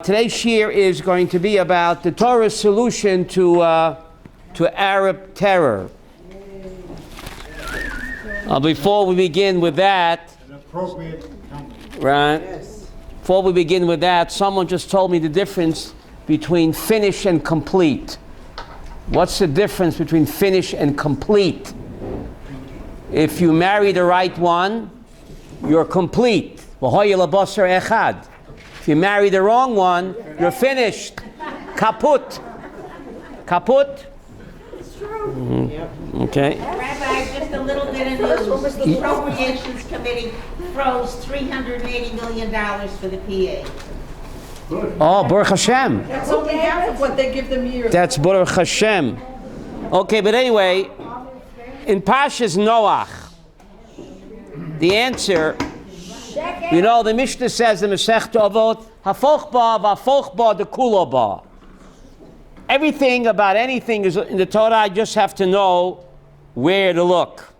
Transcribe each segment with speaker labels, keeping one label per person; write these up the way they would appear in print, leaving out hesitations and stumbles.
Speaker 1: Today's shir is going to be about the Torah's solution to Arab terror. Before we begin with that, right? Before we begin with that, someone just told me the difference between finish and complete. What's the difference between finish and complete? If you marry the right one, you're complete. If you marry the wrong one, you're finished. Kaput. Kaput?
Speaker 2: It's true.
Speaker 1: Mm-hmm.
Speaker 2: Yep.
Speaker 1: Okay.
Speaker 3: Rabbi, just a little bit of news. The Appropriations Committee froze $380 million for the PA.
Speaker 1: Good. Oh, Baruch Hashem.
Speaker 2: That's only half of what they give them yearly.
Speaker 1: That's Baruch Hashem. Okay, but anyway, in Pashas Noach, the answer, you know, the Mishnah says in Masechta Avot, Hafoch ba v'afoch ba dekulo ba. Everything about anything is in the Torah. I just have to know where to look.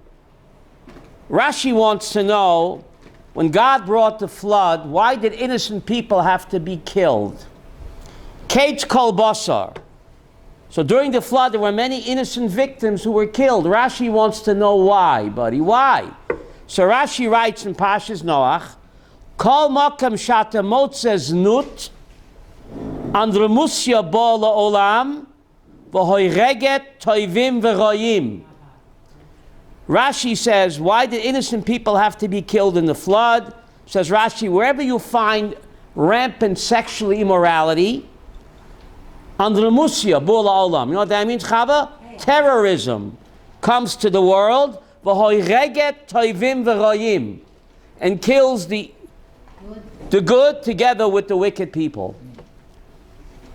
Speaker 1: Rashi wants to know, when God brought the flood, why did innocent people have to be killed? Kate kol basar. So during the flood, there were many innocent victims who were killed. Rashi wants to know why, buddy. Why? So Rashi writes in Pashas Noach, Kol makam shata motzeh znut, andremusya bo la'olam, v'hoireget toivim v'royim. Rashi says, why did innocent people have to be killed in the flood? Says Rashi, wherever you find rampant sexual immorality, andremusya bo la'olam. You know what that means, Chava? Terrorism comes to the world, v'hoireget toivim v'royim, and kills the good together with the wicked people.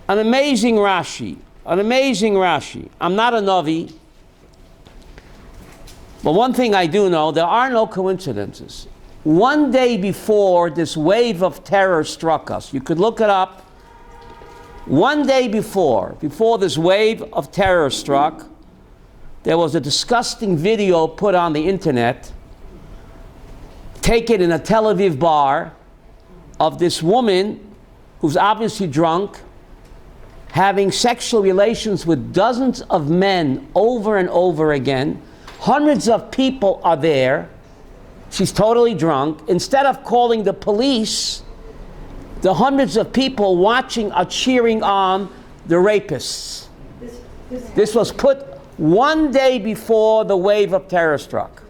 Speaker 1: An amazing Rashi. An amazing Rashi. I'm not a Navi, but one thing I do know, there are no coincidences. One day before this wave of terror struck us, you could look it up, one day before this wave of terror struck, there was a disgusting video put on the internet, taken in a Tel Aviv bar, of this woman who's obviously drunk, having sexual relations with dozens of men over and over again. Hundreds of people are there. She's totally drunk. Instead of calling the police, the hundreds of people watching are cheering on the rapists. This was put one day before the wave of terror struck.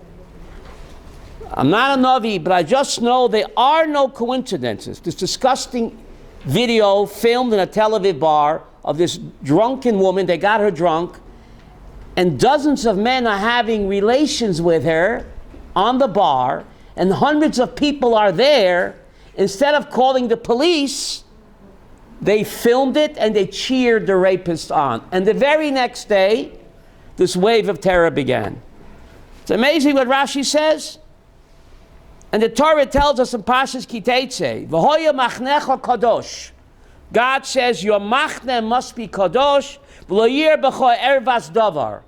Speaker 1: I'm not a Navi, but I just know there are no coincidences. This disgusting video filmed in a Tel Aviv bar of this drunken woman, they got her drunk, and dozens of men are having relations with her on the bar, and hundreds of people are there. Instead of calling the police, they filmed it and they cheered the rapist on. And the very next day, this wave of terror began. It's amazing what Rashi says. And the Torah tells us in Pashas Kiteitzei, V'hoya machnecha kadosh. God says your machne must be kadosh, v'lo yir b'cho ervas davar.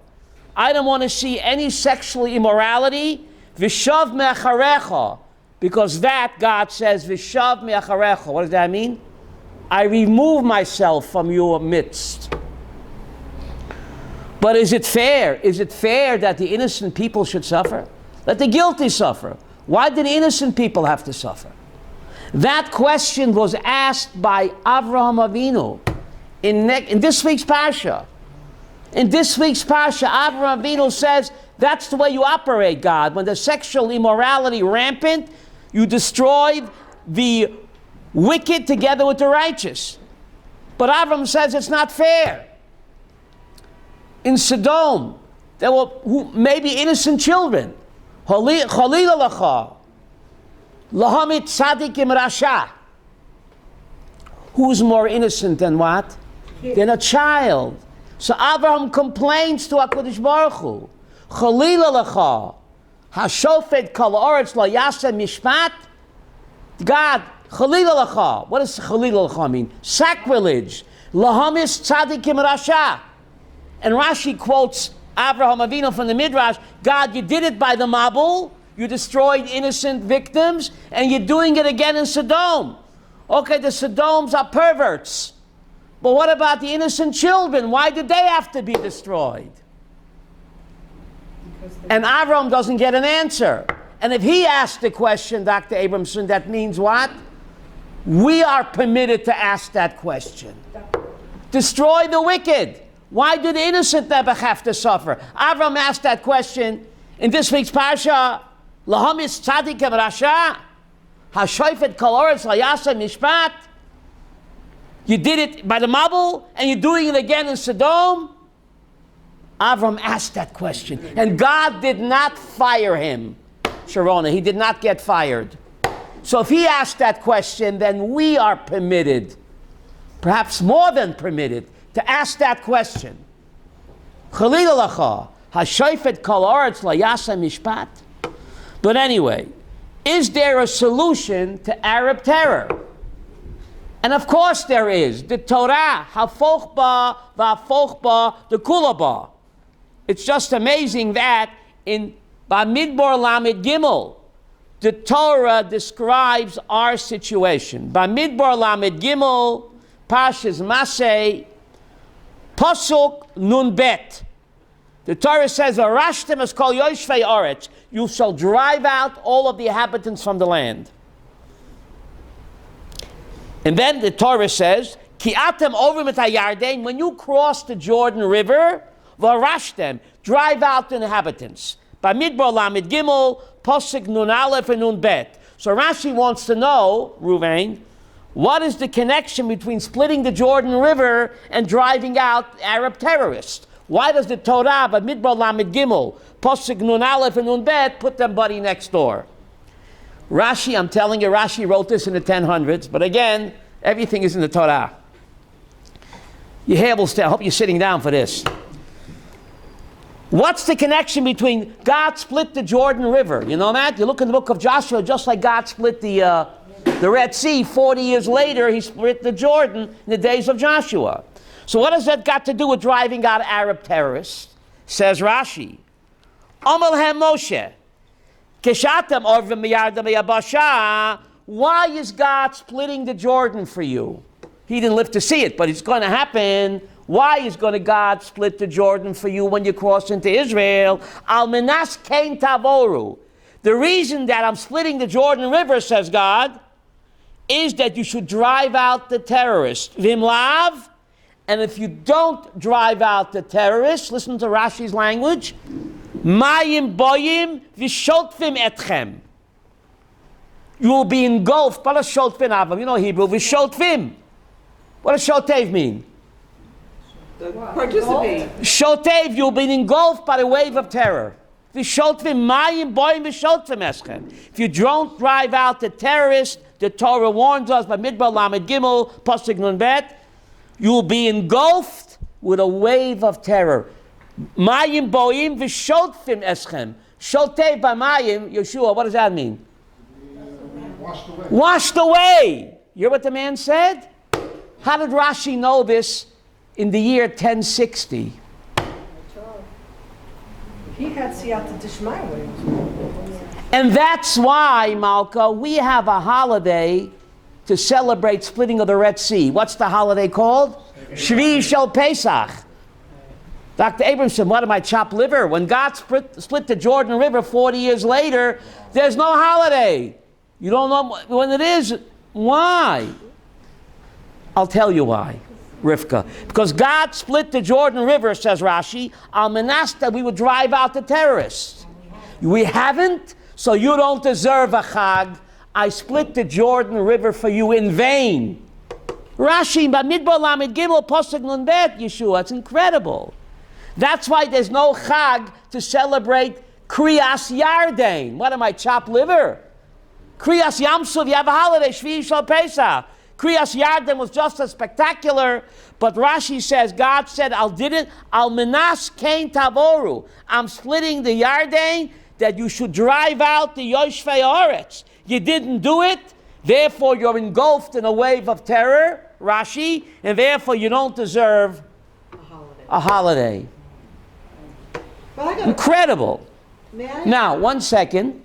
Speaker 1: I don't want to see any sexual immorality, v'shav me'acharecha, because that, God says, v'shav me'acharecha. What does that mean? I remove myself from your midst. But is it fair? Is it fair that the innocent people should suffer? Let the guilty suffer. Why did innocent people have to suffer? That question was asked by Avraham Avinu in this week's Parsha. In this week's Parsha, Avraham Avinu says, that's the way you operate, God. When there's sexual immorality rampant, you destroy the wicked together with the righteous. But Avraham says it's not fair. In Sodom, there were maybe innocent children. Chalila lacha, lahamit tzadikim rasha. Who's more innocent than what? Than a child. So Abraham complains to HaKadosh Baruch Hu. Chalila lacha, hashofet kol haaretz lo yaseh mishpat. God, chalila lacha. What does chalila lacha mean? Sacrilege. Lahamis tzadikim rasha. And Rashi quotes Avraham Avinu from the Midrash, God, you did it by the Mabul, you destroyed innocent victims, and you're doing it again in Sodom. Okay, the Sodoms are perverts. But what about the innocent children? Why did they have to be destroyed? And Avram doesn't get an answer. And if he asked the question, Dr. Abramson, that means what? We are permitted to ask that question. Destroy the wicked. Why do the innocent never have to suffer? Avram asked that question in this week's Parsha. Lahamis tzadikim rasha, hashoifet kol oretz layasa mishpat. You did it by the Mabul, and you're doing it again in Sodom. Avram asked that question, and God did not fire him. Sharona, he did not get fired. So if he asked that question, then we are permitted, perhaps more than permitted, to ask that question. Chalila lacha, hashoifet kol oretz layasa mishpat. But anyway, is there a solution to Arab terror? And of course there is. The Torah, hafochba v'afochba the kulaba. It's just amazing that in Bamidbar Lamed Gimel, the Torah describes our situation. Bamidbar Lamed Gimel, Pashas Maseh, Pasuk Nun Bet. The Torah says, "Arashtem es kol yoshvei aretz." You shall drive out all of the inhabitants from the land. And then the Torah says, "Ki atem ovrim et hayarden." When you cross the Jordan River, v'arashtem, drive out the inhabitants. By Midbar Lamed Gimel, Pasuk Nun Aleph and Nun Bet. So Rashi wants to know, Ruvain, what is the connection between splitting the Jordan River and driving out Arab terrorists? Why does the Torah, by Midbar Lamed Gimel, Pasuk Nun Aleph and Nun Bet, put them buddy next door? Rashi, I'm telling you, Rashi wrote this in the 1000s, but again, everything is in the Torah. I hope you're sitting down for this. What's the connection between God split the Jordan River? You know that? You look in the book of Joshua, just like God split the Red Sea, 40 years later, he split the Jordan in the days of Joshua. So what has that got to do with driving out Arab terrorists? Says Rashi, Amalhem Moshe, Keshatem Orvim Miyardam Yabasha. Why is God splitting the Jordan for you? He didn't live to see it, but it's going to happen. Why is going to God split the Jordan for you when you cross into Israel? Al Menas Kain Tavoru. The reason that I'm splitting the Jordan River, says God, is that you should drive out the terrorists. Vimlav. And if you don't drive out the terrorists, listen to Rashi's language, Mayim boyim v'shotfim etchem. You will be engulfed. What does shotfim have? You know Hebrew. V'shotfim. What does shotev mean?
Speaker 2: Participate.
Speaker 1: Shotev, you'll be engulfed by the wave of terror. V'shotfim mayim boyim v'shotfim etchem. If you don't drive out the terrorists, the Torah warns us by Midbar Lamed Gimel, Pasuk Nun Bet, you will be engulfed with a wave of terror. Mayim boim v'shotfim eschem. Shotev by mayim, Yeshua, what does that mean?
Speaker 4: Washed away.
Speaker 1: Washed away. You hear what the man said? How did Rashi know this in the year 1060?
Speaker 2: He had Siyata Dishmaya.
Speaker 1: And that's why, Malka, we have a holiday to celebrate splitting of the Red Sea. What's the holiday called? Shvi Shel Pesach. Dr. Abramson, what am I, chopped liver? When God split the Jordan River 40 years later, there's no holiday. You don't know when it is. Why? I'll tell you why, Rivka. Because God split the Jordan River, says Rashi, al menasta, we would drive out the terrorists. We haven't, so you don't deserve a chag. I split the Jordan River for you in vain. Rashi, Bamidbar Lamed Gimel, Pasuk Nun Bet, Yeshua, it's incredible. That's why there's no chag to celebrate Kriyas Yarden. What am I, chopped liver? Kriyas Yamsuf, you have a holiday, Shvi Shal Pesach. Kriyas Yarden was just as spectacular, but Rashi says, God said, Al Menas Kain Tavoru. I'm splitting the Yarden that you should drive out the Yoshvei Oretz. You didn't do it, therefore you're engulfed in a wave of terror, Rashi, and therefore you don't deserve a holiday. Incredible. Now, 1 second.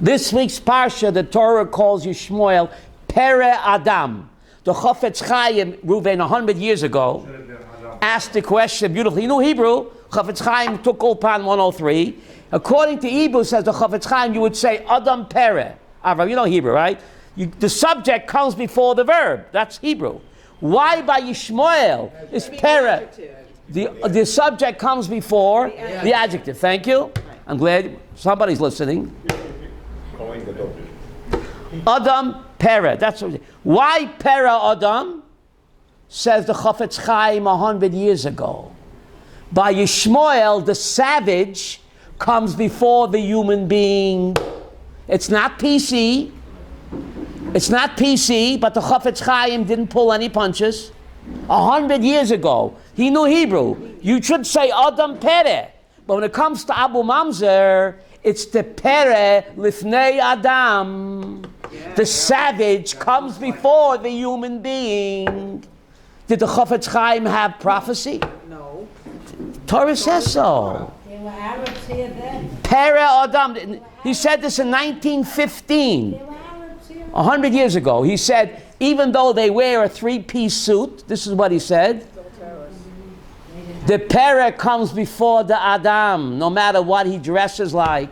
Speaker 1: This week's Parsha, the Torah calls Yishmael Pere Adam. The Chofetz Chaim, Reuven, 100 years ago, asked the question beautifully. You know Hebrew? Chofetz Chaim took Ulpan 103. According to Hebrew, says the Chofetz Chaim, you would say Adam Pere. You know Hebrew, right? The subject comes before the verb. That's Hebrew. Why by Yishmael is Pere? The subject comes before the adjective. Thank you. I'm glad somebody's listening. Adam Pere. That's what. Why Pere Adam? Says the Chofetz Chaim 100 years ago. By Yishmael, the savage comes before the human being. It's not PC. It's not PC, but the Chofetz Chaim didn't pull any punches. 100 years ago, he knew Hebrew. You should say Adam Pere. But when it comes to Abu Mamzer, it's the Pere Lifnei Adam. The savage comes before the human being. Did the Chofetz Chaim have prophecy?
Speaker 2: No.
Speaker 1: Torah says so.
Speaker 2: There were Arabs here then.
Speaker 1: Pere Adam. He said this in 1915.
Speaker 2: There were Arabs here.
Speaker 1: 100 years ago. He said, even though they wear a three-piece suit, this is what he said, the Pere comes before the Adam, no matter what he dresses like.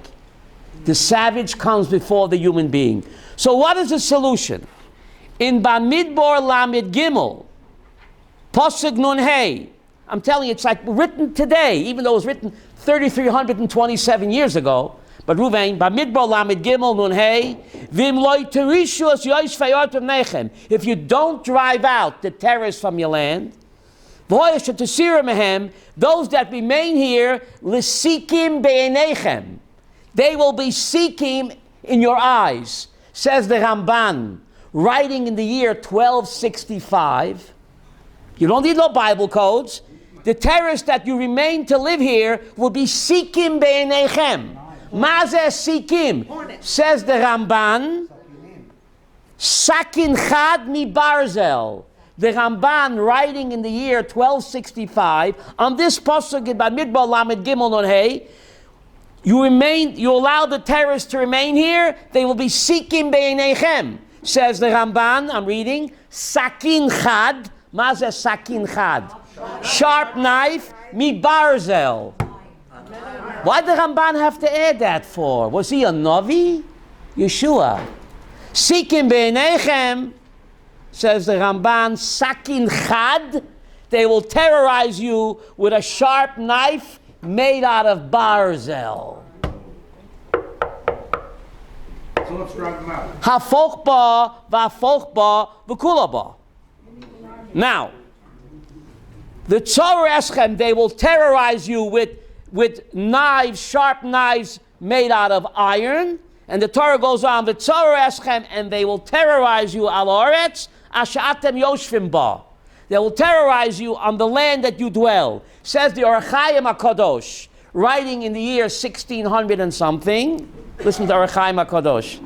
Speaker 1: The savage comes before the human being. So what is the solution? In Bamidbar Lamed Gimel, Pasuk Nun Hey, I'm telling you, it's like written today, even though it was written 3,327 years ago. But Ruvain, Bamidbar Lamed Gimel Nun Hey, Vim Loi Terishu as Yois Fayartum Nechem. If you don't drive out the terrorists from your land, those that remain here, Lisikim Be'enechem, they will be seeking in your eyes, says the Ramban, writing in the year 1265. You don't need no Bible codes. The terrorists that you remain to live here will be Sikim Be'enechem. Mazeh Sikim, says the Ramban, Sakin Chad Mi Barzel. The Ramban, writing in the year 1265, on this pasuk in Bamidbar Lamed Gimel Nun Hey, you allow the terrorists to remain here, they will be seeking Be'enechem. Says the Ramban, I'm reading, Sakin Chad, Mazeh Sakin Chad. Sharp knife, Mi Barzel. Why did the Ramban have to add that for? Was he a Navi? Yeshua. Seeking Be'enechem, says the Ramban, Sakin Chad, they will terrorize you with a sharp knife made out of barzel.
Speaker 4: So let's drive them out.
Speaker 1: Hafochba, vafochba, v'kulaba. Now, the Torah Eschem, they will terrorize you with knives, sharp knives made out of iron. And the Torah goes on, the Torah Eschem, and they will terrorize you al oretz, ashatem yoshvim ba. They will terrorize you on the land that you dwell. Says the Orach Chaim HaKadosh, writing in the year 1600 and something. Listen to Orach Chaim HaKadosh.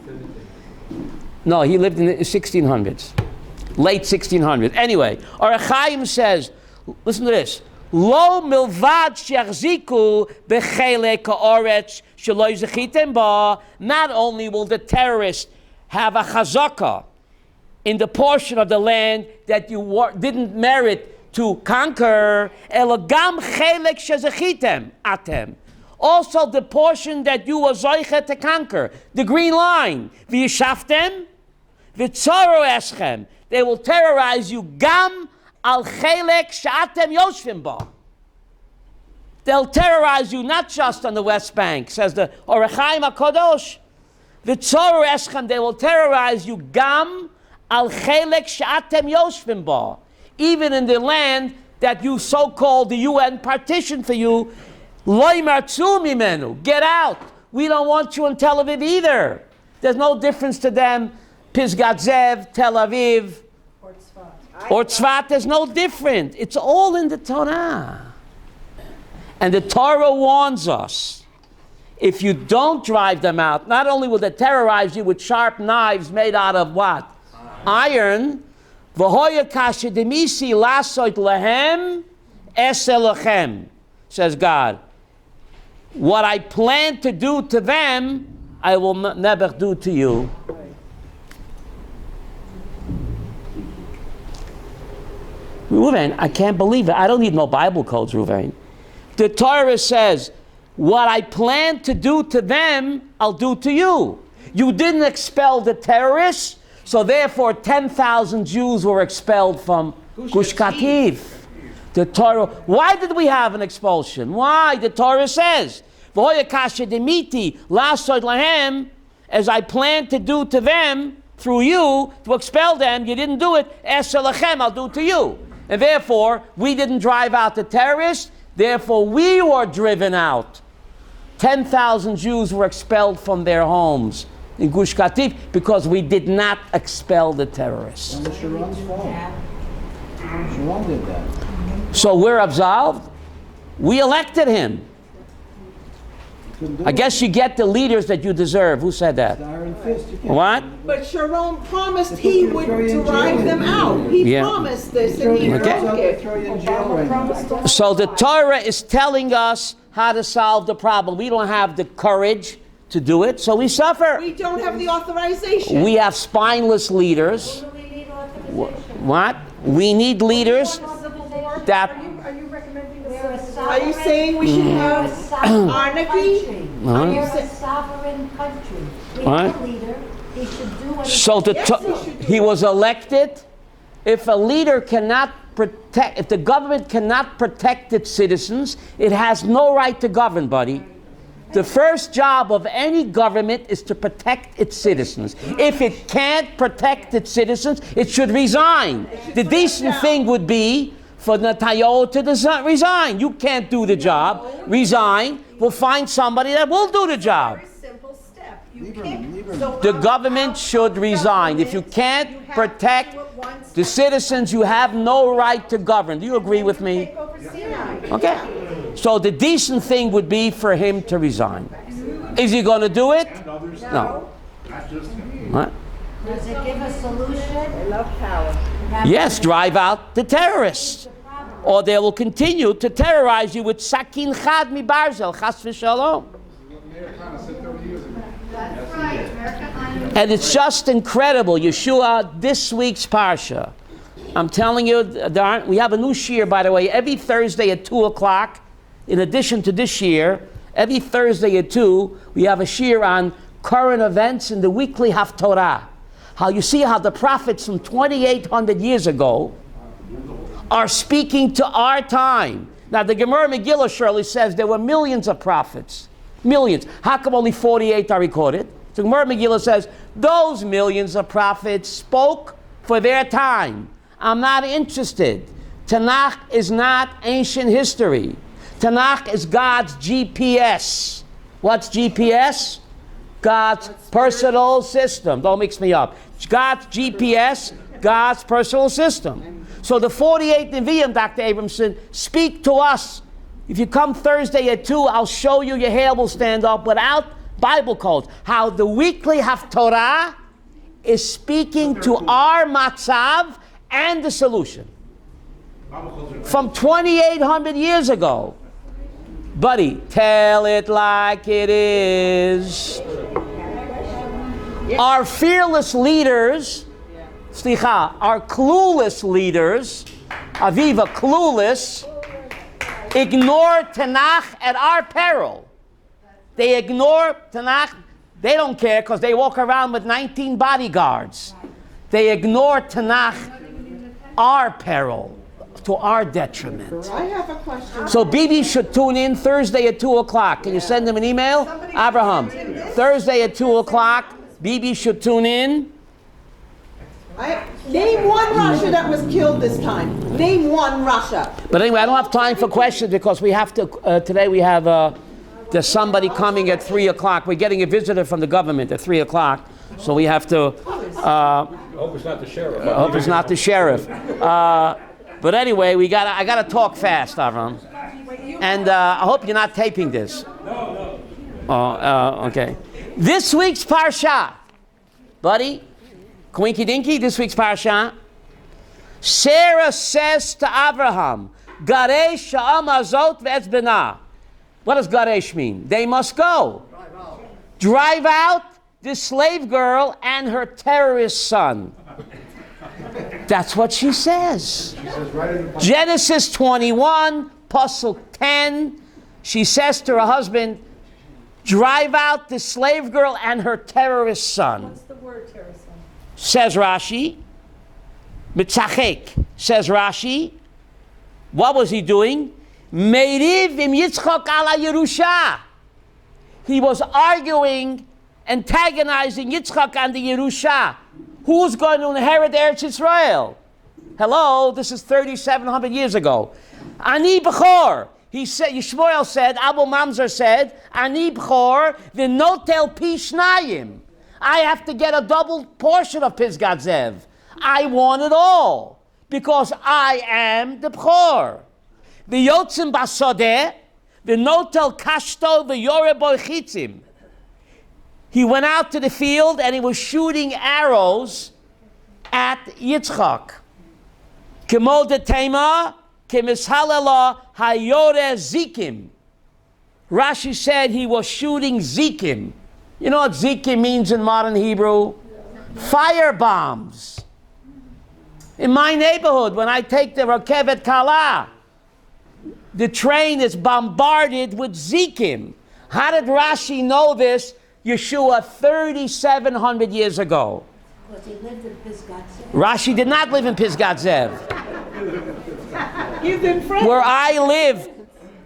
Speaker 1: No, he lived in the 1600s. Late 1600s. Anyway, Orach Chaim says, listen to this. Lo milvad she'achziku b'chelek ha'oretz shelo zechitem ba. Not only will the terrorists have a chazaka in the portion of the land that you didn't merit to conquer, elagam chelek shezechitem atem. Also the portion that you were zoiche to conquer, the green line, v'yishaftem, v'tzoro eschem. They will terrorize you gam al chelek she'atem yoshvim ba. They'll terrorize you not just on the West Bank, says the Orach Chaim HaKadosh. V'tzoro eschem, they will terrorize you gam al chelek she'atem yoshvim ba. Even in the land that you so-called the UN partitioned for you, loy martzu mimenu, get out. We don't want you in Tel Aviv either. There's no difference to them. Pisgat Zev, Tel Aviv, or Tzfat, there's no difference. It's all in the Torah. And the Torah warns us, if you don't drive them out, not only will they terrorize you with sharp knives made out of what? Iron. V'hoya kasher demisi lasoit lehem es elochem, says God. What I plan to do to them, I will never do to you. Reuven, I can't believe it. I don't need no Bible codes, Reuven. The Torah says, what I plan to do to them, I'll do to you. You didn't expel the terrorists, so therefore 10,000 Jews were expelled from Gush Katif. The Torah, why did we have an expulsion? Why? The Torah says, as I planned to do to them, through you, to expel them, you didn't do it, I'll do to you. And therefore, we didn't drive out the terrorists, therefore we were driven out. 10,000 Jews were expelled from their homes in Gush Katif because we did not expel the terrorists.
Speaker 5: And Sharon's fault. Sharon did that.
Speaker 1: So we're absolved. We elected him. I guess you get the leaders that you deserve. Who said that?
Speaker 5: Iron fist. You can't.
Speaker 1: What?
Speaker 6: But Sharon promised he would drive them out. He
Speaker 1: Yeah.
Speaker 6: promised this and he broke it.
Speaker 5: Throw you in jail right now.
Speaker 1: So the Torah is telling us how to solve the problem. We don't have the courage to do it, so we suffer.
Speaker 6: We don't have the authorization.
Speaker 1: We have spineless leaders.
Speaker 2: Do we need authorization?
Speaker 1: What? We need leaders that...
Speaker 2: Are you recommending a
Speaker 6: Are you saying we should have anarchy?
Speaker 2: We're a sovereign country. We
Speaker 1: What?
Speaker 2: have a leader. He should do what he
Speaker 1: So
Speaker 6: Yes, he should do
Speaker 1: he
Speaker 6: it.
Speaker 1: was elected. If a leader cannot protect, if the government cannot protect its citizens, it has no right to govern, buddy. The first job of any government is to protect its citizens. If it can't protect its citizens, it should resign. The decent thing would be for Netanyahu to resign. You can't do the job. Resign. We'll find somebody that will do the job.
Speaker 6: Simple step. You
Speaker 5: Lieberman.
Speaker 1: The government should resign. If you can't protect the citizens, you have no right to govern. Do you agree with me? Okay. So the decent thing would be for him to resign. Is he going to do it? No. What?
Speaker 2: Does it give a solution?
Speaker 6: love power.
Speaker 1: Yes, drive out the terrorists. Or they will continue to terrorize you with sakin chad mi barzel, chas v'shalom. And it's just incredible. Yeshua, this week's Parsha. I'm telling you, we have a new shiur, by the way, every Thursday at 2 o'clock. In addition to this year, every Thursday at 2, we have a shiur on current events in the weekly Haftorah. How you see how the prophets from 2,800 years ago are speaking to our time. Now, the Gemara Megillah surely says there were millions of prophets. Millions. How come only 48 are recorded? The Gemara Megillah says those millions of prophets spoke for their time. I'm not interested. Tanakh is not ancient history. Tanakh is God's GPS. What's GPS? God's personal system. Don't mix me up. God's GPS, God's personal system. So the 48 Nevi'im, Dr. Abramson, speak to us. If you come Thursday at 2, I'll show you, your hair will stand up without Bible codes. How the weekly Haftorah is speaking to our matzav and the solution. From 2,800 years ago. Buddy, tell it like it is. Our fearless leaders, our clueless leaders, Aviva, clueless, ignore Tanakh at our peril. They ignore Tanakh. They don't care because they walk around with 19 bodyguards. They ignore Tanakh, our peril, to our detriment.
Speaker 6: I have a question.
Speaker 1: So Bibi should tune in Thursday at 2 o'clock. Can you send him an email? Abraham, Thursday at 2 o'clock, Bibi should tune in.
Speaker 6: Name one Russia that was killed this time. Name one Russia.
Speaker 1: But anyway, I don't have time for questions because we have to, today we have, there's somebody coming at 3 o'clock. We're getting a visitor from the government at 3 o'clock. So we have to,
Speaker 4: Hope it's not the sheriff.
Speaker 1: I hope it's not the sheriff. But anyway, I gotta talk fast, Avram. And I hope you're not taping this. No. Oh, okay. This week's Parsha, buddy, Quinky Dinky, this week's Parsha. Sarah says to Abraham, Garesh sha'am azot ve'etz benah. What does Garesh mean? They must go. Drive out this slave girl and her terrorist son. That's what she says. Genesis 21, Pasuk 10. She says to her husband, drive out the slave girl and her terrorist son.
Speaker 2: What's the word terrorist son?
Speaker 1: Says Rashi. Mitzachek, says Rashi. What was he doing? Meiriv im Yitzchak ala Yerusha. He was arguing, antagonizing Yitzchak and the Yerusha. Who's going to inherit Eretz Yisrael? Hello, this is 3,700 years ago. Ani B'chor. He said, Yishmael said, Abu Mamzer said, Ani B'chor, v'notel pi shnayim. I have to get a double portion of Pisgat Zev. I want it all, because I am the B'chor. V'yotzim basodeh, v'notel kashto v'yore bo chitzim. He went out to the field and he was shooting arrows at Yitzchak. Kemo de tema, kemishalela hayore zikim. Rashi said he was shooting zikim. You know what zikim means in modern Hebrew? Fire bombs. In my neighborhood, when I take the Rakevet Kala, the train is bombarded with zikim. How did Rashi know this? Yeshua 3,700 years ago.
Speaker 2: Because he lived in Pisgat Zev.
Speaker 1: Rashi did not live in Pisgat Zev.
Speaker 6: He's in France.
Speaker 1: Where I live,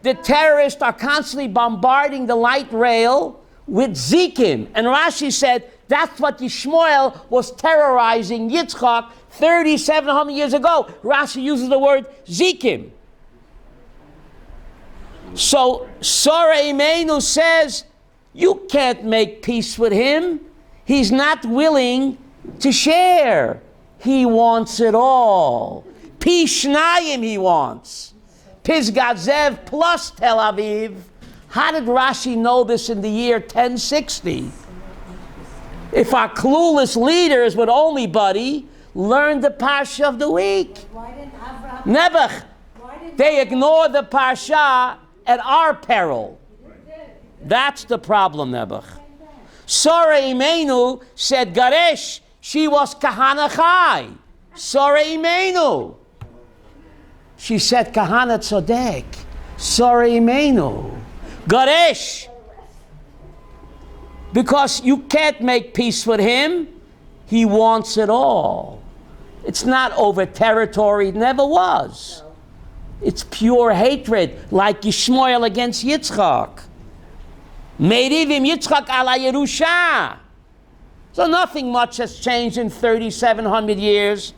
Speaker 1: the terrorists are constantly bombarding the light rail with zikim. And Rashi said that's what Yishmael was terrorizing Yitzchak 3,700 years ago. Rashi uses the word zikim. So Sarah Imenu says, you can't make peace with him. He's not willing to share. He wants it all. Pi shnayim he wants. Pisgat Zev plus Tel Aviv. How did Rashi know this in the year 1060? If our clueless leaders would only, buddy, learn the parsha of the week.
Speaker 2: Why didn't Avraham?
Speaker 1: Nebuch. They ignore the parsha at our peril. That's the problem, Nebuch. Sarah Imenu said, Garesh, she was Kahana Chai. Sarah Imenu. She said, Kahana Tzodek. Sarah Imenu. Garesh. Because you can't make peace with him. He wants it all. It's not over territory. It never was. It's pure hatred, like Yishmael against Yitzchak. Meirivim Yitzchak ala Yerusha. So nothing much has changed in 3,700 years.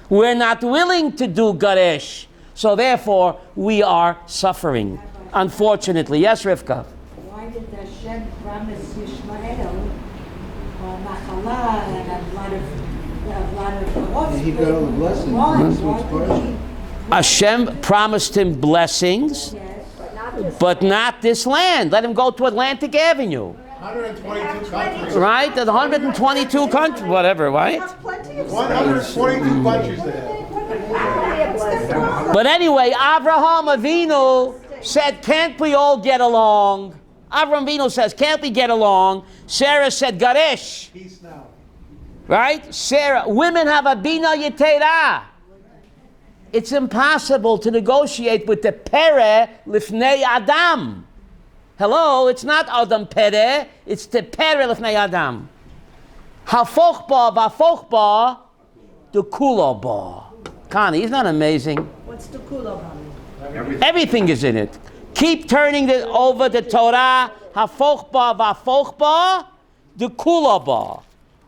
Speaker 1: We're not willing to do Garesh. So therefore, we are suffering. Unfortunately. Yes, Rivka?
Speaker 2: Why did Hashem promise Yishmael Machala and a lot of offspring?
Speaker 5: He got all the blessings.
Speaker 2: Why did he?
Speaker 1: Hashem promised him blessings,
Speaker 2: Yes.
Speaker 1: but not this land. Let him go to Atlantic Avenue.
Speaker 4: 122 countries.
Speaker 1: Right? At 122 countries, whatever, right?
Speaker 4: 122 countries there.
Speaker 1: But anyway, Avraham Avinu said, can't we all get along? Avraham Avinu says, can't we get along? Sarah said, Garesh.
Speaker 5: Peace now.
Speaker 1: Right? Sarah, women have a bina yetera. It's impossible to negotiate with the pere lifnei Adam. Hello, it's not Adam pere, it's the pere lifnei Adam. Hafochba vafochba, the kuloba. Connie, isn't that amazing?
Speaker 2: What's the kula?
Speaker 1: Everything is in it. Keep turning it over the Torah. Hafochba vafochba, the kuloba.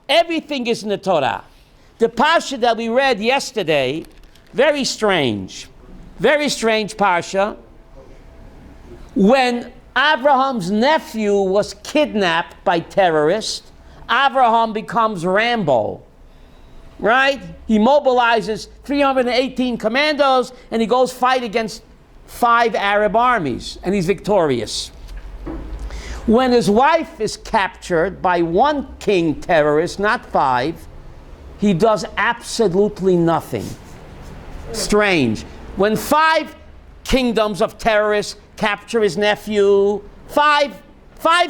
Speaker 1: Everything is in the Torah. The parsha that we read yesterday, very strange parsha. When Abraham's nephew was kidnapped by terrorists, Abraham becomes Rambo, right? He mobilizes 318 commandos and he goes fight against 5 Arab armies and he's victorious. When his wife is captured by 1 king terrorist, not 5, he does absolutely nothing. Strange. When 5 kingdoms of terrorists capture his nephew, 5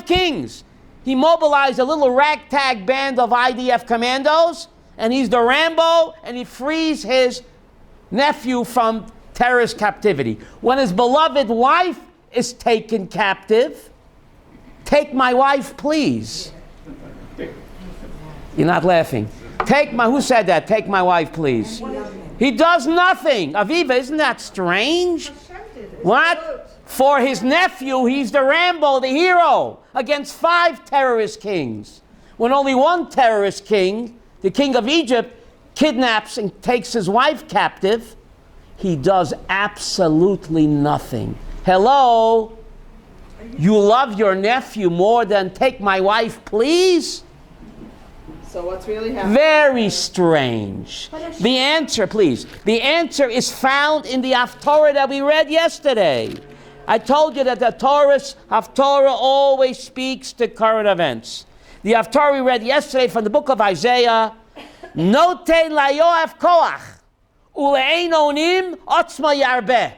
Speaker 1: kings, he mobilized a little ragtag band of IDF commandos and he's the Rambo, and he frees his nephew from terrorist captivity. When his beloved wife is taken captive, take my wife, please. You're not laughing. Who said that? Take my wife, please. He does nothing. Aviva, isn't that strange? What? For his nephew, he's the Rambo, the hero, against 5 terrorist kings. When only one terrorist king, the king of Egypt, kidnaps and takes his wife captive, he does absolutely nothing. Hello? You love your nephew more than take my wife, please?
Speaker 6: So what's really happening?
Speaker 1: Very strange. The answer, please. The answer is found in the Haftorah that we read yesterday. I told you that the Haftorah always speaks to current events. The Haftorah we read yesterday from the book of Isaiah, Noten layoaf koach, ule'ein onim otzma yarbeh.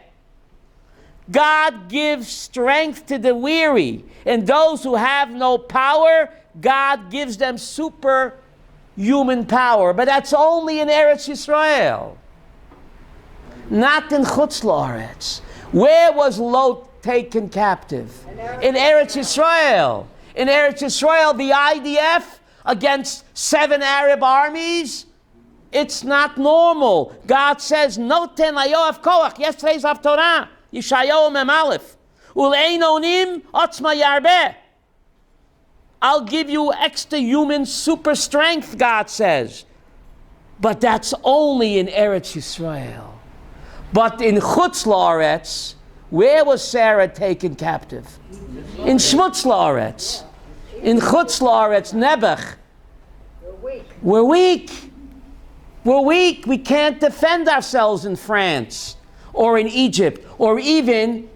Speaker 1: God gives strength to the weary, and those who have no power, God gives them superhuman power. But that's only in Eretz Yisrael, not in Chutz La'aretz. Where was Lot taken captive? In Eretz Yisrael. In Eretz Yisrael, the IDF against 7 Arab armies, it's not normal. God says, Noten layoaf koach. Yesterday's Haftorah, Yeshayahu Mem Aleph. Ule'ein onim otzma yarbeh. I'll give you extra human super strength, God says. But that's only in Eretz Yisrael. But in Chutz La'aretz, where was Sarah taken captive? In Shmutz La'aretz. In Chutz La'aretz, Nebuch. We're weak. We're weak. We can't defend ourselves in France or in Egypt or even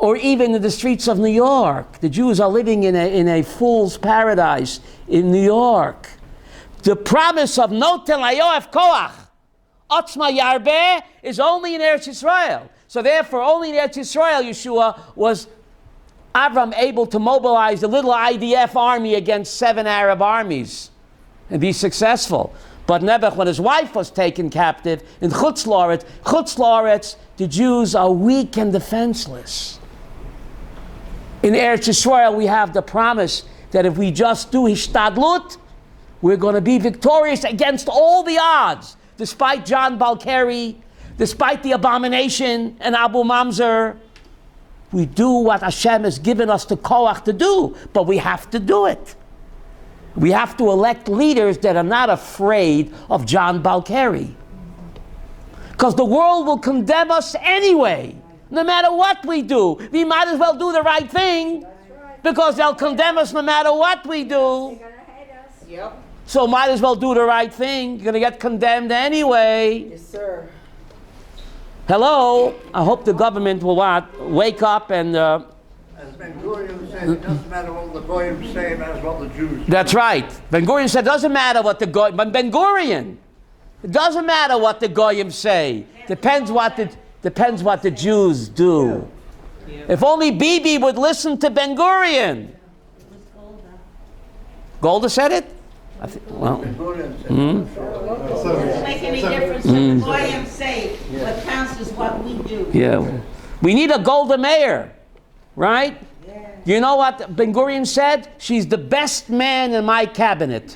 Speaker 1: in the streets of New York. The Jews are living in a fool's paradise in New York. The promise of Noten layoaf koach, otzma yarbeh, is only in Eretz Yisrael. So therefore, only in Eretz Yisrael, Yeshua was Avram able to mobilize the little IDF army against 7 Arab armies and be successful. But Nebuch, when his wife was taken captive in Chutz La'aretz, the Jews are weak and defenseless. In Eretz Yisrael, we have the promise that if we just do hishtadlut, we're going to be victorious against all the odds, despite John Balkari, despite the abomination and Abu Mamzer. We do what Hashem has given us the koach to do, but we have to do it. We have to elect leaders that are not afraid of John Balkari. Because the world will condemn us anyway. No matter what we do, we might as well do the right thing, because they'll condemn us no matter what we do.
Speaker 6: Yep.
Speaker 1: So might as well do the right thing. You're going to get condemned anyway.
Speaker 6: Yes, sir.
Speaker 1: Hello? I hope the government will wake up and...
Speaker 7: As Ben-Gurion said, it doesn't matter what the Goyim say, it matters what the Jews say.
Speaker 1: That's right. Ben-Gurion said, it doesn't matter what the Goyim... But Ben-Gurion, it doesn't matter what the Goyim say. Depends what the Jews do. If only Bibi would listen to Ben-Gurion. Golda said it? Well,
Speaker 7: Ben-Gurion said
Speaker 3: Doesn't make any difference what the Goyim say. What counts is what we do.
Speaker 1: yeah. We need a Golda Meir, right? You know what Ben-Gurion said? She's the best man in my cabinet.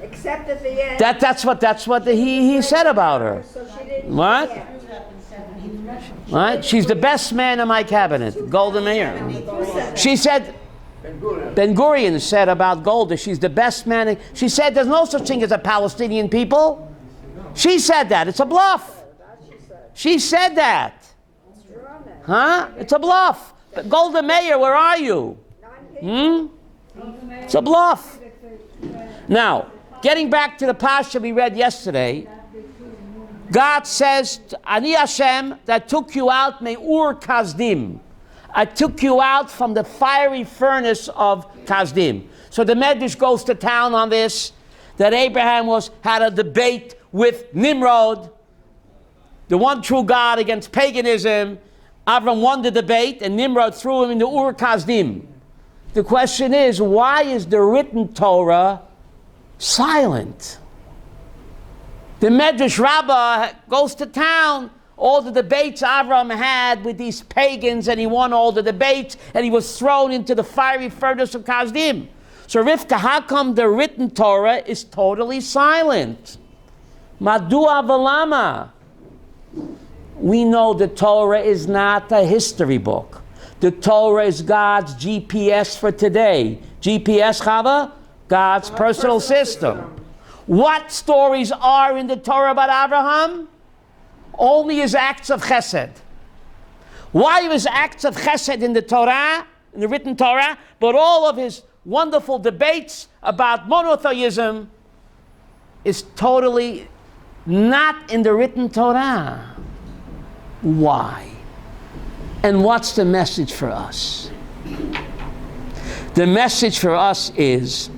Speaker 2: Except at the end.
Speaker 1: That's what he said about her.
Speaker 2: So she didn't.
Speaker 1: What?
Speaker 2: Yeah.
Speaker 1: Right? She's the best man in my cabinet, Golda Meir. She said, Ben-Gurion said about Golda, she's the best man. She said there's no such thing as a Palestinian people. She said that. It's a bluff. She said that. Huh? It's a bluff. But Golda Meir, where are you? It's a bluff. Now, getting back to the Pasha we read yesterday, God says, Ani Hashem, that took you out, me'ur Kasdim. I took you out from the fiery furnace of Kasdim. So the Medrash goes to town on this, that Abraham had a debate with Nimrod, the one true God against paganism. Avram won the debate, and Nimrod threw him into Ur Kasdim. The question is, why is the written Torah silent? The Medrash Rabbah goes to town. All the debates Avram had with these pagans, and he won all the debates, and he was thrown into the fiery furnace of Kasdim. So Rivka, how come the written Torah is totally silent? Madua v'lama? We know the Torah is not a history book. The Torah is God's GPS for today. GPS, Chava? God's personal system. What stories are in the Torah about Abraham? Only his acts of chesed. Why his acts of chesed in the Torah, in the written Torah, but all of his wonderful debates about monotheism is totally not in the written Torah? Why? And what's the message for us? The message for us is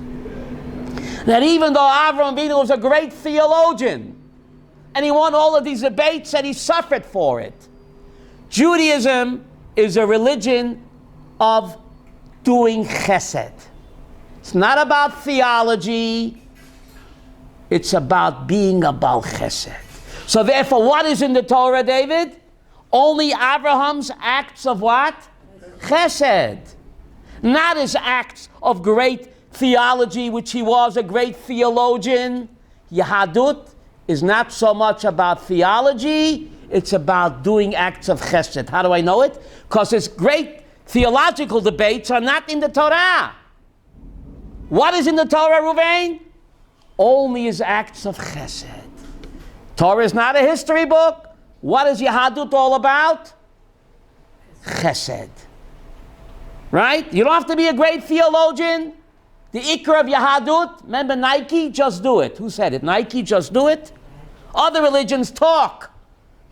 Speaker 1: that even though Avraham Avinu was a great theologian, and he won all of these debates and he suffered for it, Judaism is a religion of doing chesed. It's not about theology, it's about being a Baal Chesed. So therefore, what is in the Torah, David? Only Abraham's acts of what? Chesed. Not his acts of great theology, which he was a great theologian. Yahadut is not so much about theology, it's about doing acts of chesed. How do I know it? Because his great theological debates are not in the Torah. What is in the Torah, Ruvain? Only his acts of chesed. Torah is not a history book. What is Yahadut all about? Chesed. Right? You don't have to be a great theologian. The ikra of Yahadut, remember Nike? Just do it. Who said it? Nike, just do it? Other religions talk.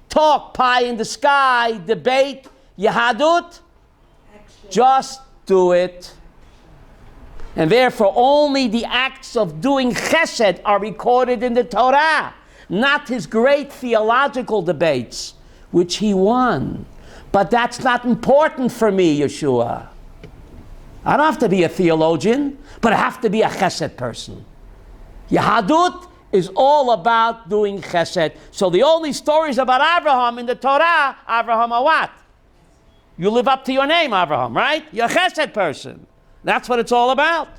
Speaker 1: Talk, pie in the sky, debate. Yahadut, just do it. And therefore, only the acts of doing chesed are recorded in the Torah, not his great theological debates, which he won. But that's not important for me, Yeshua. I don't have to be a theologian, but I have to be a chesed person. Yahadut is all about doing chesed. So the only stories about Abraham in the Torah, Abraham are what? You live up to your name, Abraham, right? You're a chesed person. That's what it's all about.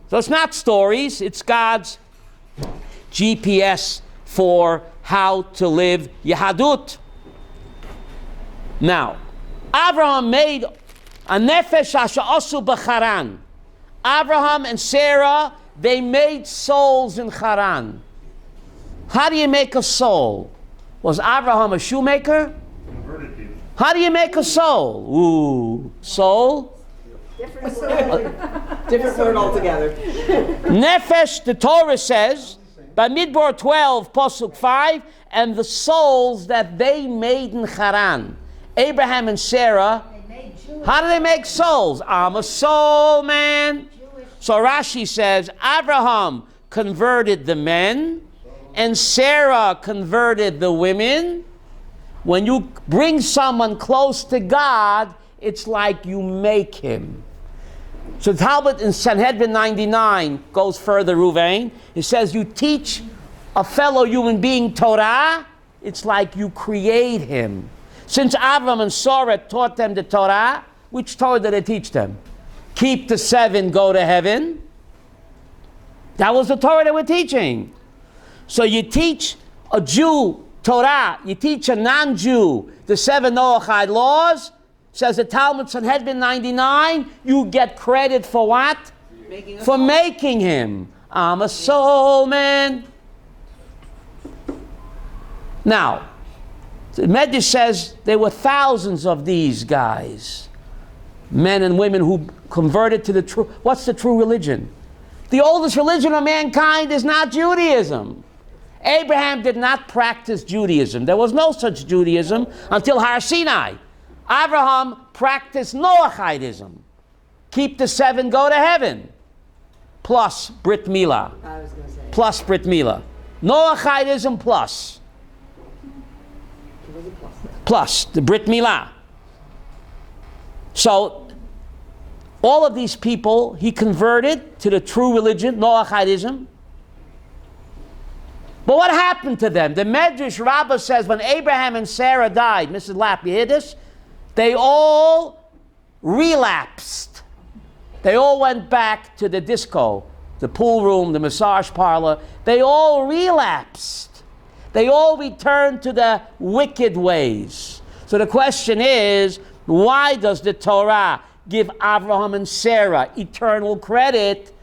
Speaker 1: So it's not stories, it's God's GPS for how to live Yahadut. Now, Abraham made a nefesh hasha'asu b'charan. Abraham and Sarah, they made souls in Haran. How do you make a soul? Was Abraham a shoemaker? How do you make a soul? Ooh, soul?
Speaker 6: Different word altogether.
Speaker 1: Nefesh, the Torah says, by Midbar 12, Pasuk 5, and the souls that they made in Haran. Abraham and Sarah, how do they make souls? I'm a soul man. So Rashi says, Abraham converted the men, and Sarah converted the women. When you bring someone close to God, it's like you make him. So Talmud in Sanhedrin 99 goes further, Ruvain. It says you teach a fellow human being Torah, it's like you create him. Since Avram and Sarah taught them the Torah, which Torah did they teach them? Keep the 7, go to heaven. That was the Torah they were teaching. So you teach a Jew Torah, you teach a non-Jew the 7 Noachide laws, says the Talmud Sanhedrin 99, you get credit for what? For making him. I'm a soul man. Now, the Medrash says there were thousands of these guys, men and women who converted to the true. What's the true religion? The oldest religion of mankind is not Judaism. Abraham did not practice Judaism. There was no such Judaism until Har Sinai. Abraham practiced Noachidism. Keep the 7, go to heaven. Plus Brit Milah.
Speaker 6: I was going to say.
Speaker 1: Plus Brit Milah. Noachidism plus. Plus the Brit Milah. So all of these people he converted to the true religion, Noachidism. But what happened to them? The Medrash Rabbah says when Abraham and Sarah died, Mrs. Lapp, you hear this? They all relapsed. They all went back to the disco, the pool room, the massage parlor. They all relapsed. They all returned to the wicked ways. So the question is, why does the Torah give Abraham and Sarah eternal credit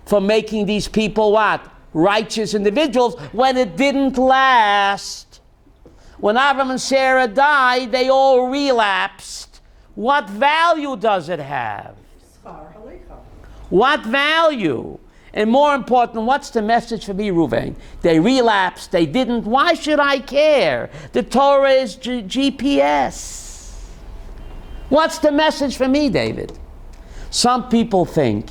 Speaker 1: for making these people what? Righteous individuals when it didn't last. When Abraham and Sarah died, they all relapsed. What value does it have? What value? And more important, what's the message for me, Ruvain? They relapsed, they didn't. Why should I care? The Torah is GPS. What's the message for me, David? Some people think,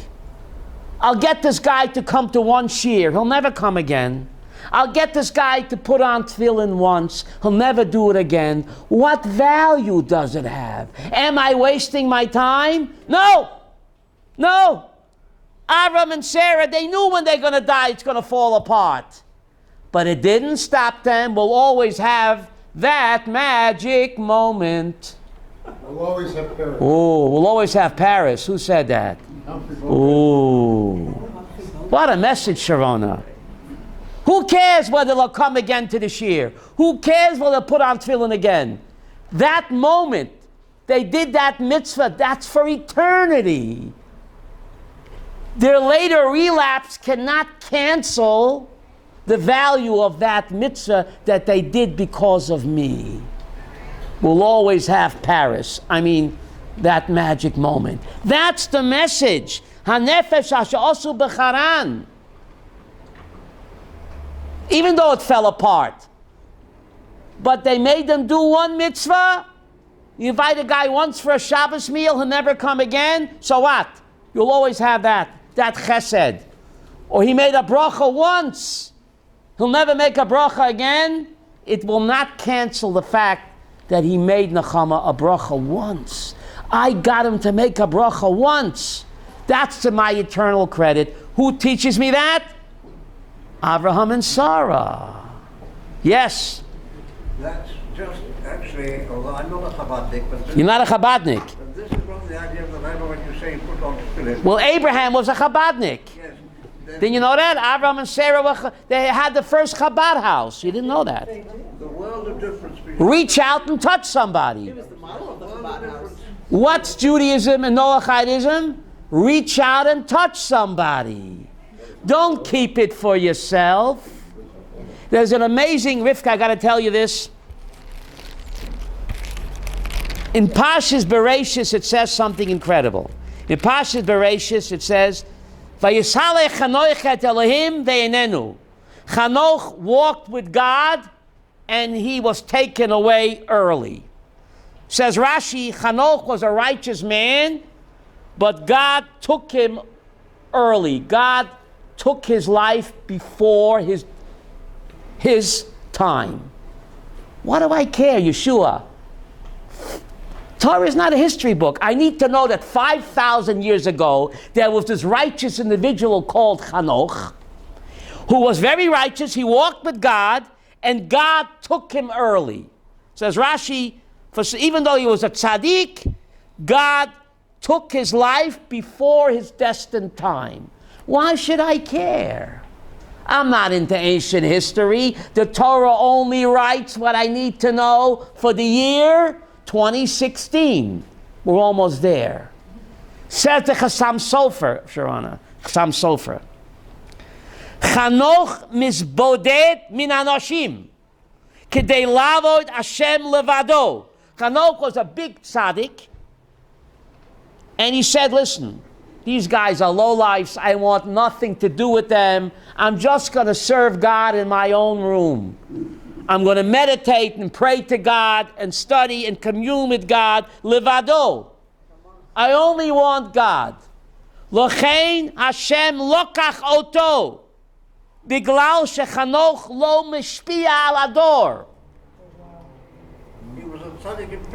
Speaker 1: I'll get this guy to come to one shiur. He'll never come again. I'll get this guy to put on tefillin once. He'll never do it again. What value does it have? Am I wasting my time? No. No. Avram and Sarah, they knew when they're going to die, it's going to fall apart. But it didn't stop them. We'll always have that magic moment.
Speaker 4: We'll always have Paris.
Speaker 1: Oh, we'll always have Paris. Who said that? Ooh. What a message, Sharona. Who cares whether they'll come again to the shiur? Who cares whether they'll put on tefillin again? That moment, they did that mitzvah, that's for eternity. Their later relapse cannot cancel the value of that mitzvah that they did because of me. We'll always have Paris. I mean, that magic moment. That's the message. Hanefesh hasha'osu b'charan. Even though it fell apart. But they made them do one mitzvah. You invite a guy once for a Shabbos meal, he'll never come again. So what? You'll always have that chesed. Or he made a bracha once. He'll never make a bracha again. It will not cancel the fact that he made Nechama a bracha once. I got him to make a bracha once. That's to my eternal credit. Who teaches me that? Abraham and Sarah. Yes.
Speaker 7: That's just actually, although I'm not a Chabadnik, but
Speaker 1: You're not a Chabadnik.
Speaker 7: but this is from the idea of the Bible when you say put on tefillin.
Speaker 1: Well, Abraham was a Chabadnik.
Speaker 7: Yes.
Speaker 1: Didn't you know that? Abraham and Sarah, they had the first Chabad house. You didn't know that.
Speaker 7: The world of difference between
Speaker 1: Reach out and touch somebody.
Speaker 6: It was the model of the Chabad house.
Speaker 1: What's Judaism and Noahidism? Reach out and touch somebody. Don't keep it for yourself. There's an amazing Rivka, I got to tell you this. In Pashas Bereshis, it says something incredible. In Pashas Bereshis, it says, "Vayisalech Chanoch et Elohim ve'enenu." Chanoch walked with God, and he was taken away early. Says Rashi, Chanoch was a righteous man, but God took him early. God took his life before his time. What do I care, Yeshua? Torah is not a history book. I need to know that 5,000 years ago, there was this righteous individual called Chanoch, who was very righteous. He walked with God, and God took him early. Says Rashi, even though he was a tzaddik, God took his life before his destined time. Why should I care? I'm not into ancient history. The Torah only writes what I need to know for the year 2016. We're almost there. Says the Chassam Sofer, Sharona, Chassam Sofer. Chanoch misbodet min anoshim, kedei lavod Hashem levado. Chanoch was a big tzaddik, and he said, listen, these guys are lowlifes. I want nothing to do with them. I'm just going to serve God in my own room. I'm going to meditate and pray to God and study and commune with God. Levado. I only want God. Lochein Hashem lokach oto. Biglal shechanoch lo mishpia al ador.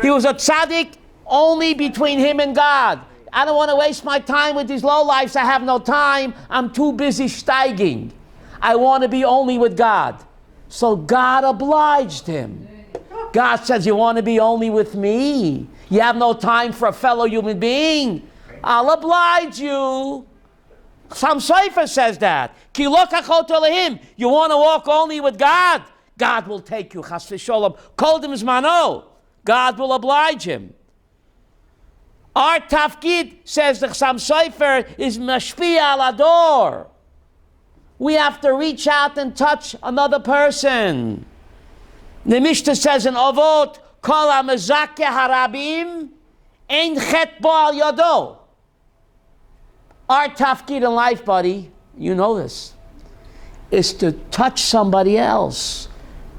Speaker 1: He was a tzaddik only between him and God. I don't want to waste my time with these lowlifes. I have no time. I'm too busy steiging. I want to be only with God. So God obliged him. God says, you want to be only with me? You have no time for a fellow human being? I'll oblige you. Some Sprecher says that. Ki lo kachot Elohim. You want to walk only with God? God will take you. Chas v'sholom. Kodim zmano. God will oblige him. Our tafkid, says the Chassam Sofer, is mashpia al ador. We have to reach out and touch another person. The Mishnah says in Ovot, Kol ha-mezakeh harabim ein chet bo al yado. Our tafkid in life, buddy, you know this, is to touch somebody else.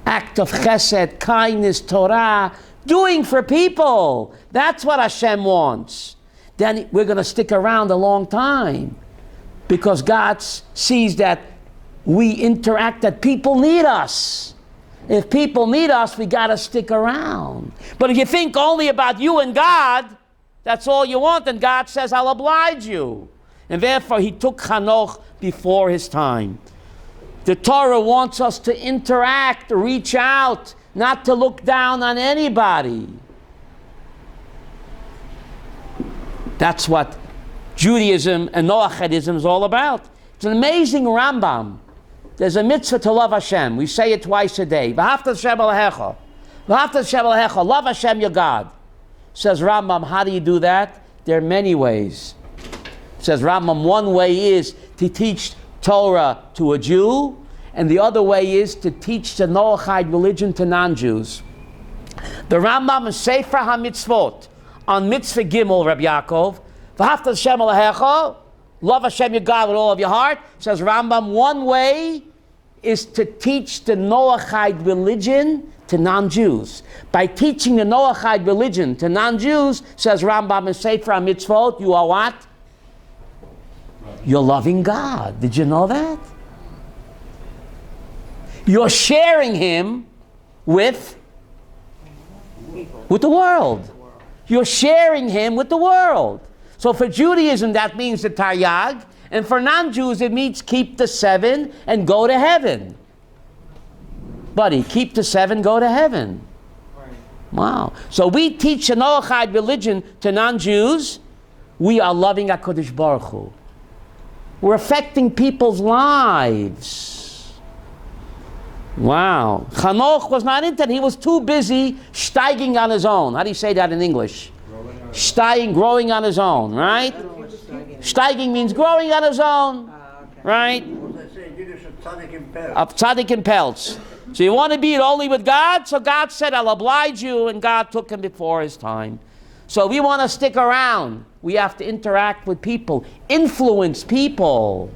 Speaker 1: Act of chesed, kindness, Torah, doing for people. That's what Hashem wants. Then we're going to stick around a long time because God sees that we interact, that people need us. If people need us, we got to stick around. But if you think only about you and God, that's all you want, and God says, I'll oblige you. And therefore, he took Chanoch before his time. The Torah wants us to interact, reach out, not to look down on anybody. That's what Judaism and Noachidism is all about. It's an amazing Rambam. There's a mitzvah to love Hashem. We say it twice a day. V'ahavta Hashem Elohecha. V'ahavta Hashem Elohecha. Love Hashem your God. Says Rambam, how do you do that? There are many ways. Says Rambam, one way is to teach Torah to a Jew, and the other way is to teach the Noachide religion to non-Jews. The Rambam is Sefer HaMitzvot on Mitzvah Gimel, Rabbi Yaakov. V'ahavta Hashem Elohecha. Love Hashem your God with all of your heart. Says Rambam, one way is to teach the Noachide religion to non-Jews. By teaching the Noachide religion to non-Jews, says Rambam in Sefer HaMitzvot, you are what? You're loving God. Did you know that? You're sharing him with the world. You're sharing him with the world. So for Judaism, that means the Taryag, and for non-Jews, it means keep the 7 and go to heaven. Buddy, keep the 7, go to heaven. Wow. So we teach a Noachide religion to non-Jews. We are loving HaKadosh Baruch Hu. We're affecting people's lives. Wow. Chanoch was not into it. He was too busy steiging on his own. How do you say that in English? Growing on his own, right? Steiging means growing on his own, right? Of tzaddik and pelts. So you want to be it only with God? So God said, I'll oblige you, and God took him before his time. So we want to stick around. We have to interact with people, influence people.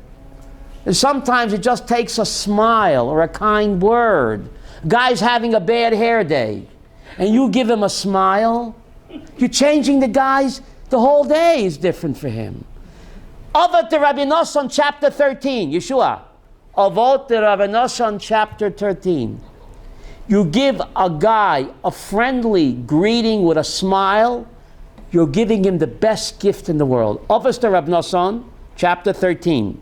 Speaker 1: And sometimes it just takes a smile or a kind word. A guy's having a bad hair day, and you give him a smile. You're changing the guy's, the whole day is different for him. Avot de Rabbi Nosson, chapter 13, Yeshua. Avot de Rabbi Nosson, chapter 13. You give a guy a friendly greeting with a smile, you're giving him the best gift in the world. Avot de Rabbi Nosson, chapter 13.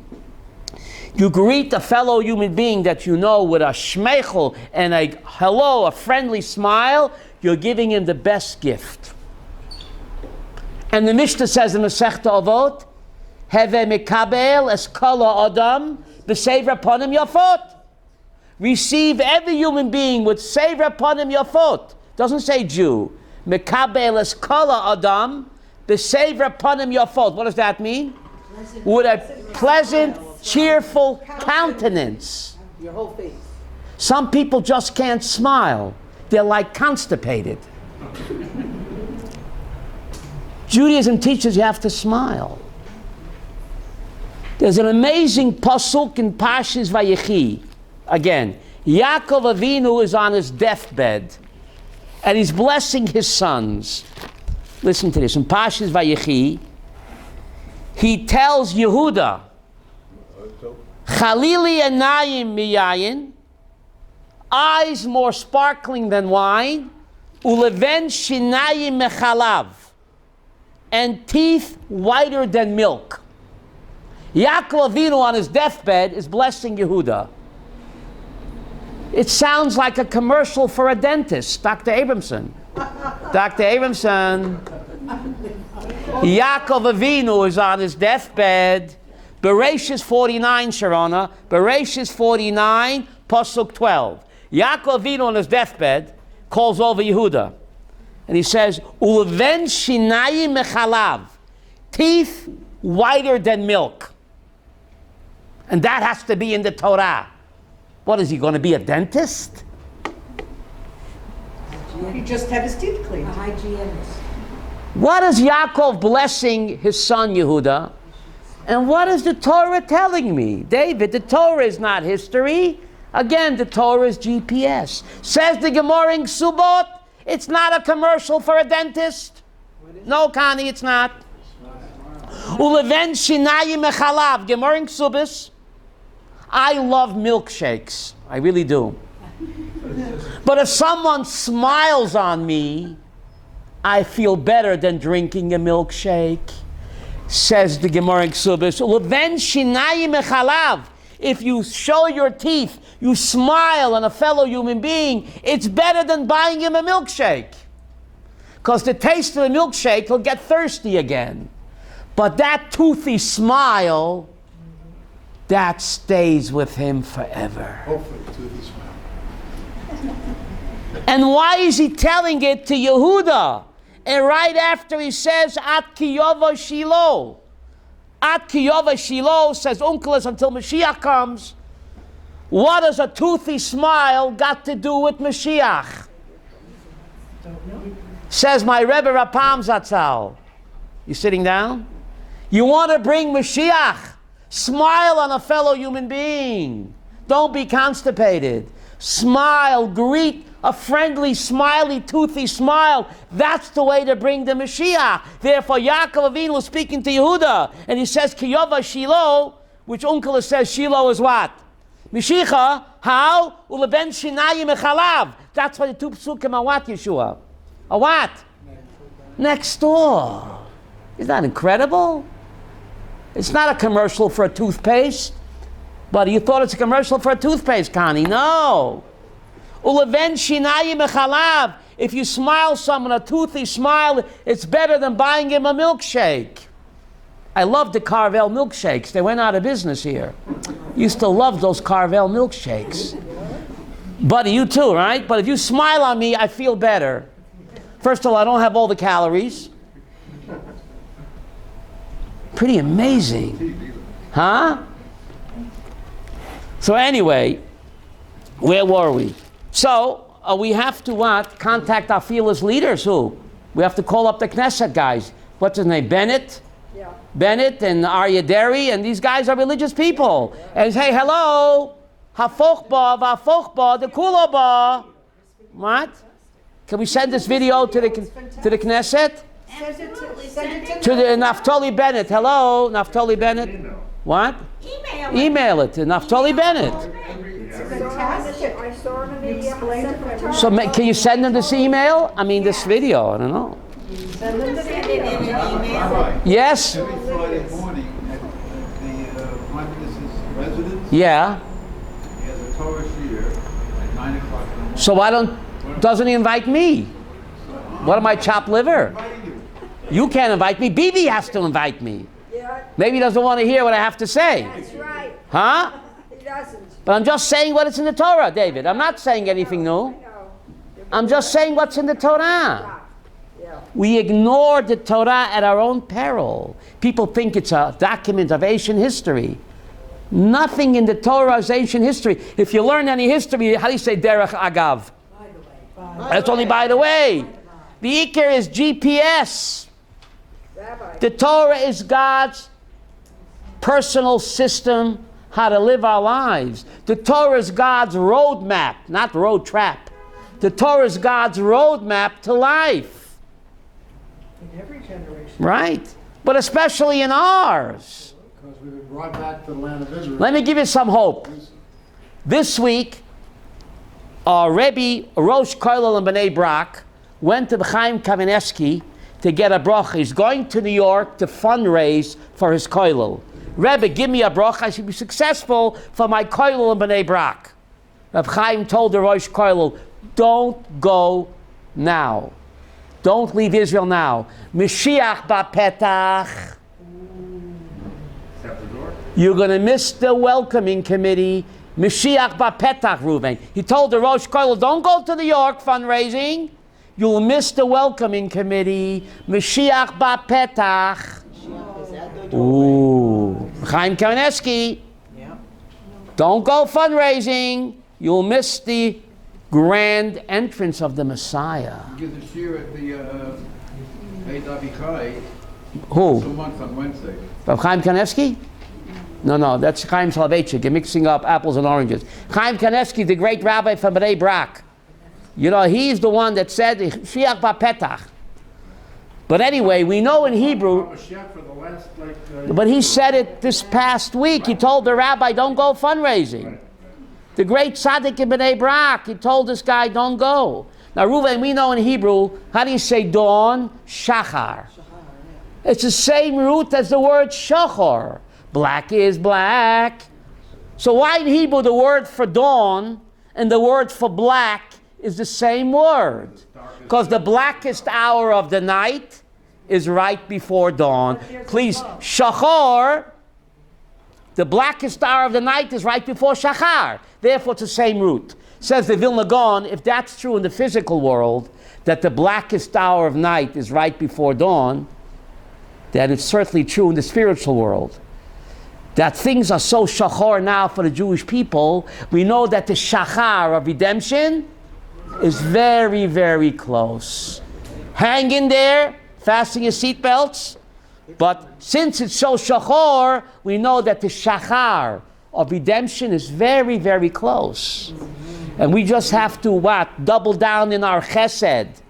Speaker 1: You greet a fellow human being that you know with a shmeichel and a hello, a friendly smile, you're giving him the best gift. And the Mishnah says in Masechta Avot, Heve mikabel es kol adam b'sever ponim yafot. Receive every human being with sever ponim yafot. Doesn't say Jew. Mikabel es kol adam b'sever ponim yafot. What does that mean? With a pleasant, cheerful countenance.
Speaker 6: Your whole face.
Speaker 1: Some people just can't smile. They're like constipated. Judaism teaches you have to smile. There's an amazing pasuk in Parshas Vayechi. Again, Yaakov Avinu is on his deathbed, and he's blessing his sons. Listen to this. In Parshas Vayechi, he tells Yehuda, Chalili enayim miyayin, eyes more sparkling than wine, uleven shinayim mechalav, and teeth whiter than milk. Yaakov Avinu on his deathbed is blessing Yehuda. It sounds like a commercial for a dentist. Dr. Abramson. Dr. Abramson. Yaakov Avinu is on his deathbed. Bereshis 49, Sharona. Bereshis 49, Pasuk 12. Yaakov Avinu on his deathbed calls over Yehuda. And he says, Uleven shinayim mechalav. Teeth whiter than milk. And that has to be in the Torah. What is he going to be, a dentist?
Speaker 6: He just had his teeth cleaned.
Speaker 1: What is Yaakov blessing his son Yehuda? And what is the Torah telling me? David, the Torah is not history. Again, the Torah is GPS. Says the Gemara in Ksubot, it's not a commercial for a dentist. No, Connie, it's not. Uleven shinayim mechalav. Gemara in Ksubis. I love milkshakes. I really do. But if someone smiles on me, I feel better than drinking a milkshake. Says the Gemara in Ksubis. Uleven shinayim mechalav. If you show your teeth, you smile on a fellow human being, it's better than buying him a milkshake. Because the taste of the milkshake, he'll get thirsty again. But that toothy smile, that stays with him forever.
Speaker 4: Hopefully, toothy smile.
Speaker 1: And why is he telling it to Yehuda? And right after he says, At kiyova Shiloh. At kiyova Shiloh says Unkelos until Mashiach comes. What does a toothy smile got to do with Mashiach? Says my Rebbe Rapam Zatzal. You sitting down? You want to bring Mashiach? Smile on a fellow human being. Don't be constipated. Smile, greet a friendly, smiley, toothy smile. That's the way to bring the Mashiach. Therefore, Yaakov Avinu was speaking to Yehuda, and he says, Kiyova Shiloh, which Unkelos says Shiloh is what? Mashiach, how? Uleben shinayim echalav. That's why the two psukim are what, Yeshua? A what? Next door. Isn't that incredible? It's not a commercial for a toothpaste. But you thought it's a commercial for a toothpaste, Connie. No. Uleven shinayim echalav. If you smile someone a toothy smile, it's better than buying him a milkshake. I love the Carvel milkshakes. They went out of business here. Used to love those Carvel milkshakes. Buddy, you too, right? But if you smile on me, I feel better. First of all, I don't have all the calories. Pretty amazing. Huh? So anyway, where were we? So we have to what? Contact our fearless leaders. Who? We have to call up the Knesset guys. What's his name? Bennett?
Speaker 2: Yeah.
Speaker 1: Bennett and Aryeh Deri, and these guys are religious people. And say, hello, hafochba, vafochba, the kuloba. What? Can we send this video to the Knesset? To the Naftali Bennett. Hello, Naftali Bennett. What? Email it to Naftali Bennett.
Speaker 2: I saw him in the
Speaker 1: So can you send them this email? I mean, this video. I don't know.
Speaker 3: Send it in an email.
Speaker 1: Yes.
Speaker 5: Every Friday morning at the Prime Minister's residence,
Speaker 1: Yeah.
Speaker 5: he has a Torah shiur at 9 o'clock in the morning.
Speaker 1: So doesn't he invite me? What am I, chopped liver? You can't invite me. Bibi has to invite me.
Speaker 2: Yeah,
Speaker 1: Maybe he doesn't want to hear what I have to say.
Speaker 2: that's right.
Speaker 1: Huh?
Speaker 2: He doesn't.
Speaker 1: But I'm just saying what is in the Torah, David. I'm not saying anything new.
Speaker 2: I know.
Speaker 1: I'm just saying what's in the Torah.
Speaker 2: Yeah.
Speaker 1: We ignore the Torah at our own peril. People think it's a document of ancient history. Nothing in the Torah is ancient history. If you learn any history, how do you say derech agav? That's only by the way. The Iker is GPS.
Speaker 2: Rabbi.
Speaker 1: The Torah is God's personal system how to live our lives. The Torah is God's roadmap, not road trap. The Torah is God's roadmap to life.
Speaker 6: In every generation.
Speaker 1: Right? But especially in ours.
Speaker 4: Because we've been brought back to the land of Israel.
Speaker 1: Let me give you some hope. This week, Rabbi Rosh Kollel and Bnei Brak went to Chaim Kamenetsky to get a bracha. He's going to New York to fundraise for his kollel. Rebbe, give me a bracha. I should be successful for my kollel and Bnei Brak. Reb Chaim told the Rosh Kollel, don't go now. Don't leave Israel now. Mashiach ba'petach. You're going to miss the welcoming committee. Mashiach ba'petach, Reuven. He told the Rosh Kollel, don't go to New York fundraising. You'll miss the welcoming committee. Mashiach ba'petach. Ooh. Chaim Kamenetsky. Don't go fundraising. You'll miss the grand entrance of the Messiah.
Speaker 5: Give the shir at the Beit Avichai.
Speaker 1: Who?
Speaker 5: 2 months on Wednesday.
Speaker 1: Of Chaim Kanievsky? No, that's Chaim Soloveitchik. You're mixing up apples and oranges. Chaim Kanievsky, the great rabbi from Bnei Brak. You know, he's the one that said, Shiach ba'petach. But anyway, we know in Hebrew, but he said it this past week. He told the rabbi, don't go fundraising. The great tzaddik in Bnei Brak, he told this guy, don't go. Now, Reuven, we know in Hebrew, how do you say dawn? Shachar. It's the same root as the word shachar. Black is black. So why in Hebrew the word for dawn and the word for black is the same word? Because the blackest hour of the night is right before dawn. Please, shachar, the blackest hour of the night is right before shachar. Therefore, it's the same root. Says the Vilna Gaon, if that's true in the physical world, that the blackest hour of night is right before dawn, then it's certainly true in the spiritual world. That things are so shachar now for the Jewish people, we know that the shachar of redemption is very, very close. Hang in there, fasten your seatbelts. But since it's so shachar, we know that the shachar of redemption is very, very close. And we just have to what? Double down in our chesed.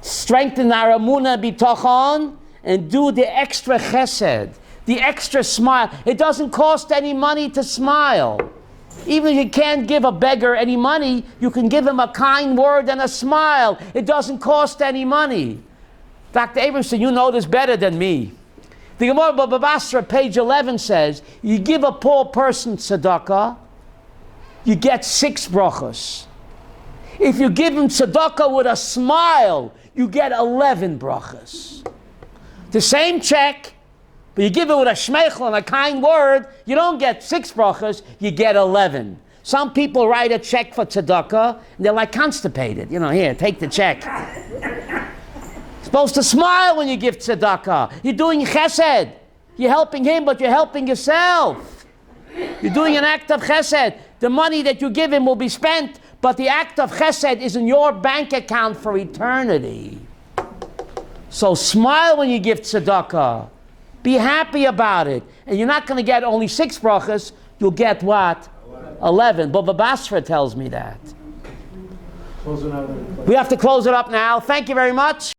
Speaker 1: Strengthen our emunah bitochon and do the extra chesed. The extra smile. It doesn't cost any money to smile. Even if you can't give a beggar any money, you can give him a kind word and a smile. It doesn't cost any money. Dr. Abramson, you know this better than me. The Gemara Baba Basra, page 11 says, you give a poor person tzedakah, you get 6 brachos. If you give him tzedakah with a smile, you get 11 brachos. The same check, but you give it with a shmeichel and a kind word, you don't get 6 brachos, you get 11. Some people write a check for tzedakah, and they're like constipated. You know, here, take the check. Supposed to smile when you give tzedakah. You're doing chesed. You're helping him, but you're helping yourself. You're doing an act of chesed. The money that you give him will be spent, but the act of chesed is in your bank account for eternity. So smile when you give tzedakah. Be happy about it. And you're not going to get only 6 brachas. You'll get what? 11. Baba Basra tells me that.
Speaker 4: Close it out.
Speaker 1: We have to close it up now. Thank you very much.